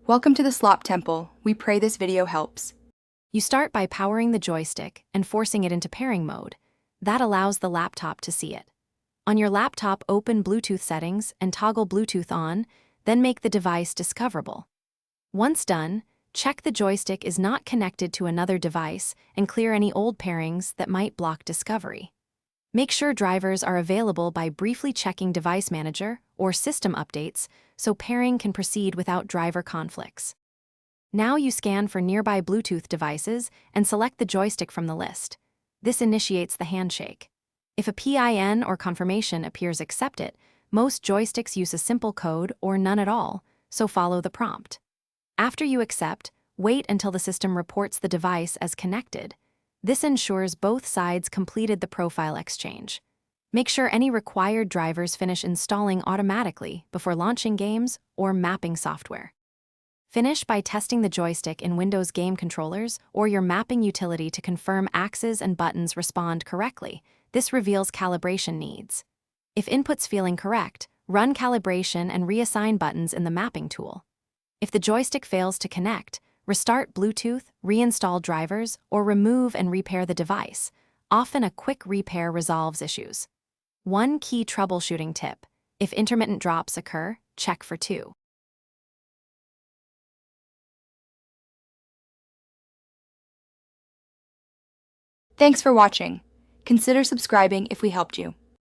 Welcome to the Slop Temple. We pray this video helps. You start by powering the joystick and forcing it into pairing mode. That allows the laptop to see it. On your laptop, open Bluetooth settings and toggle Bluetooth on, then make the device discoverable. Once done, check the joystick is not connected to another device and clear any old pairings that might block discovery. Make sure drivers are available by briefly checking Device Manager or System Updates so pairing can proceed without driver conflicts. Now you scan for nearby Bluetooth devices and select the joystick from the list. This initiates the handshake. If a PIN or confirmation appears accepted, most joysticks use a simple code or none at all, so follow the prompt. After you accept, wait until the system reports the device as connected. This ensures both sides completed the profile exchange. Make sure any required drivers finish installing automatically before launching games or mapping software. Finish by testing the joystick in Windows game controllers or your mapping utility to confirm axes and buttons respond correctly. This reveals calibration needs. If inputs feel incorrect, run calibration and reassign buttons in the mapping tool. If the joystick fails to connect, restart Bluetooth, reinstall drivers, or remove and repair the device. Often a quick repair resolves issues. One key troubleshooting tip: if intermittent drops occur, check for 2. Thanks for watching. Consider subscribing if we helped you.